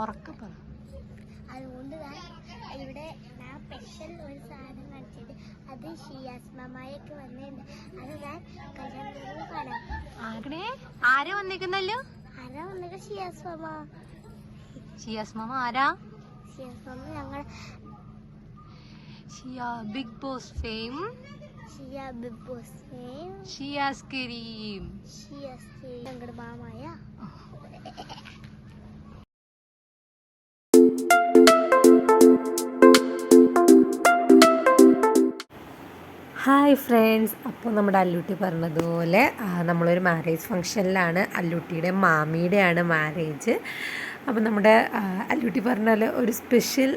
ഉറക്കപ്പ അതുകൊണ്ട് ഇവിടെ ഞാൻ സ്പെഷ്യൽ ഒരു സാധനം കാണിച്ചത് അത് ഷിയാസ് മാമയൊക്കെ വന്നിട്ടുണ്ട്. അത് ഞാൻ കല്യാണം കാണാം. ആരാ വന്നിരിക്കുന്നല്ലോ? ആരാ വന്നിട്ട്? ഷിയാസ് മാമ. ഷിയാസ് മാമ ആരാ? ഷിയാസ് മാമ ഞങ്ങൾ Bigg Boss fame. Bigg Boss fame Shiyas Kareem. ഞങ്ങളുടെ മാമായ. ഹായ് ഫ്രണ്ട്സ്, അപ്പോൾ നമ്മുടെ അല്ലൂട്ടി പറഞ്ഞതുപോലെ നമ്മളൊരു മാരേജ് ഫങ്ഷനിലാണ്. അല്ലൂട്ടിയുടെ മാമിയുടെയാണ് മാരേജ്. അപ്പോൾ നമ്മുടെ അല്ലൂട്ടി പറഞ്ഞാൽ ഒരു സ്പെഷ്യൽ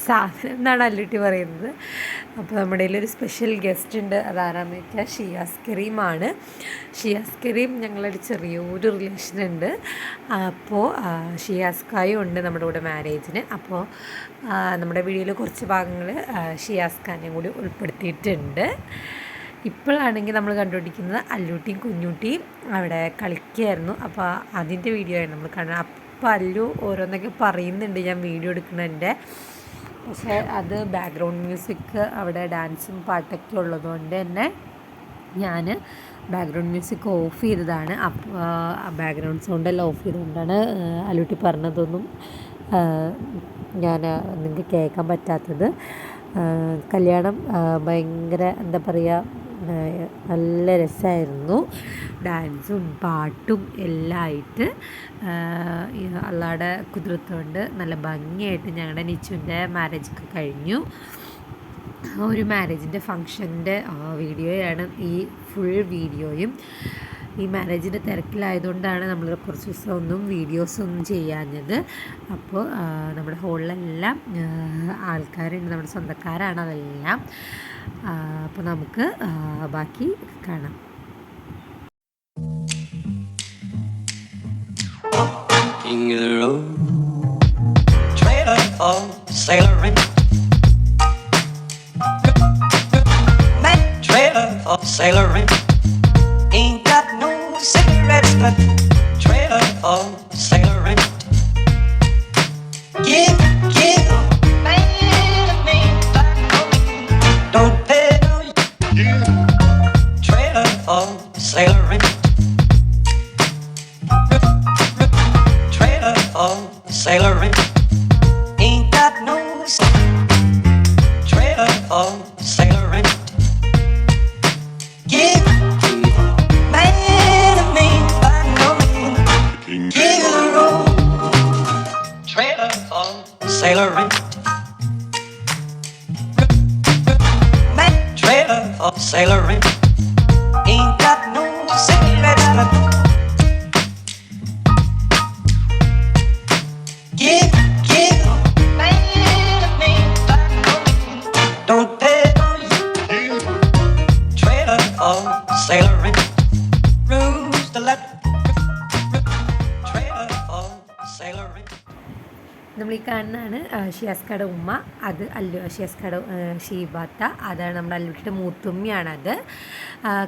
സാധനം എന്നാണ് അല്ലൂട്ടി പറയുന്നത്. അപ്പോൾ നമ്മുടെ ഒരു സ്പെഷ്യൽ ഗസ്റ്റ് ഉണ്ട്. അതാരാന്ന് വെച്ചാൽ ഷിയാസ് കരീമാണ്. ഷിയാസ് കരീം ഞങ്ങളൊരു ചെറിയൊരു റിലേഷൻ ഉണ്ട്. അപ്പോൾ ഷിയാസ് ഖായും ഉണ്ട് നമ്മുടെ കൂടെ മാരേജിന്. അപ്പോൾ നമ്മുടെ വീഡിയോയിൽ കുറച്ച് ഭാഗങ്ങൾ ഷിയാസ് ഖാനെയും കൂടി ഉൾപ്പെടുത്തിയിട്ടുണ്ട്. ഇപ്പോഴാണെങ്കിൽ നമ്മൾ കണ്ടുപിടിക്കുന്നത് അല്ലൂട്ടിയും കുഞ്ഞൂട്ടിയും അവിടെ കളിക്കുകയായിരുന്നു. അപ്പോൾ അതിൻ്റെ വീഡിയോ ആണ് നമ്മൾ കാണുന്നത്. അപ്പോൾ അല്ലു ഓരോന്നൊക്കെ പറയുന്നുണ്ട് ഞാൻ വീഡിയോ എടുക്കുന്നതിൻ്റെ. പക്ഷേ അത് ബാക്ക്ഗ്രൗണ്ട് മ്യൂസിക് അവിടെ ഡാൻസും പാട്ടൊക്കെ ഉള്ളതുകൊണ്ട് തന്നെ ഞാൻ ബാക്ക്ഗ്രൗണ്ട് മ്യൂസിക് ഓഫ് ചെയ്തതാണ്. അപ്പോൾ ബാക്ക്ഗ്രൗണ്ട് സൗണ്ടെല്ലാം ഓഫ് ചെയ്തുകൊണ്ടാണ് അല്ലൂട്ടി പറഞ്ഞതൊന്നും ഞാൻ നിങ്ങൾക്ക് കേൾക്കാൻ പറ്റാത്തത്. കല്യാണം ഭയങ്കര എന്താ പറയുക, നല്ല രസമായിരുന്നു. ഡാൻസും പാട്ടും എല്ലാം ആയിട്ട് അള്ളാടെ കുതിർത്തുകൊണ്ട് നല്ല ഭംഗിയായിട്ട് ഞങ്ങളുടെ നിച്ചുവിൻ്റെ മാരേജൊക്കെ കഴിഞ്ഞു. ഒരു മാരേജിൻ്റെ ഫങ്ഷൻ്റെ വീഡിയോയാണ് ഈ ഫുൾ വീഡിയോയും. ഈ മാരേജിൻ്റെ തിരക്കിലായതുകൊണ്ടാണ് നമ്മൾ കുറച്ച് ദിവസം ഒന്നും വീഡിയോസൊന്നും ചെയ്യാഞ്ഞത്. അപ്പോൾ നമ്മുടെ ഹോളിലെല്ലാം ആൾക്കാരുണ്ട്, നമ്മുടെ സ്വന്തക്കാരാണ് അതെല്ലാം. അപ്പോൾ നമുക്ക് ബാക്കി കാണാം. Ain't got no cigarettes, but trailer for sailor rent. Give me don't pay no. Trailer for sailor rent. Trailer for sailor rent. Ain't got no trailer for sailor rent. Give sailor rent. Trailer for sailor rent. Ain't got no cigarettes, but give me don't pay no. Trailer for sailor rent. Rooms to let. Trailer for sailor rent. നമ്മൾ ഈ കാണുന്നതാണ് ഷിയാസ്കയുടെ ഉമ്മ. അത് ഷിയാസ്കയുടെ ഷീബാത്ത. അതാണ് നമ്മുടെ അല്ലൂട്ടിയുടെ മൂത്തുമ്മയാണത്.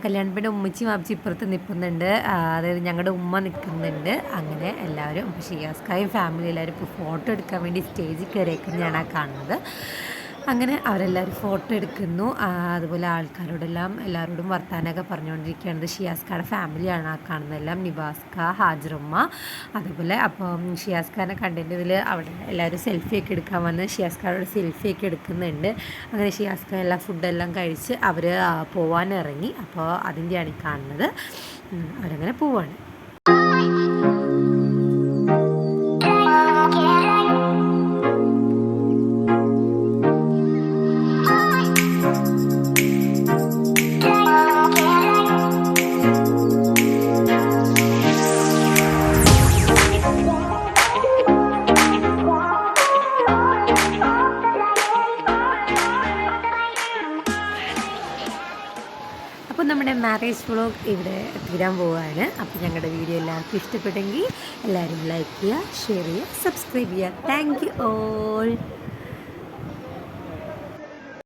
കല്യാണത്തിൻ്റെ ഉമ്മച്ചി വാപ്പച്ചി ഇപ്പുറത്ത് നിൽക്കുന്നുണ്ട്. അതായത് ഞങ്ങളുടെ ഉമ്മ നിൽക്കുന്നുണ്ട്. അങ്ങനെ എല്ലാവരും ഷിയാസ്കായും ഫാമിലി എല്ലാവരും ഇപ്പോൾ ഫോട്ടോ എടുക്കാൻ വേണ്ടി സ്റ്റേജിൽ കയറിയേക്കുന്നതാണ് ആ കാണുന്നത്. അങ്ങനെ അവരെല്ലാവരും ഫോട്ടോ എടുക്കുന്നു. അതുപോലെ ആൾക്കാരോടെല്ലാം എല്ലാവരോടും വർത്താനമൊക്കെ പറഞ്ഞുകൊണ്ടിരിക്കുകയാണ്. ഷിയാസ്കയുടെ ഫാമിലിയാണ് ആ കാണുന്നതെല്ലാം. നിബാസ്ക, ഹാജറുമ്മ. അതുപോലെ അപ്പം ഷിയാസ്കാനെ കണ്ടതിൽ അവിടെ എല്ലാവരും സെൽഫിയൊക്കെ എടുക്കാൻ വന്ന് ഷിയാസ്കാരോട് സെൽഫിയൊക്കെ എടുക്കുന്നുണ്ട്. അങ്ങനെ ഷിയാസ്ക എല്ലാ ഫുഡെല്ലാം കഴിച്ച് അവർ പോവാനിറങ്ങി. അപ്പോൾ അതിൻ്റെയാണ് ഈ കാണുന്നത്. അവരങ്ങനെ പോവാണ്. അപ്പോൾ നമ്മുടെ മാരേജ് വ്ളോഗ് ഇവിടെ തീരാൻ പോവുകയാണ്. അപ്പോൾ ഞങ്ങളുടെ വീഡിയോ എല്ലാവർക്കും ഇഷ്ടപ്പെട്ടെങ്കിൽ എല്ലാവരും ലൈക്ക് ചെയ്യുക, ഷെയർ ചെയ്യുക, സബ്സ്ക്രൈബ് ചെയ്യുക. Thank you all.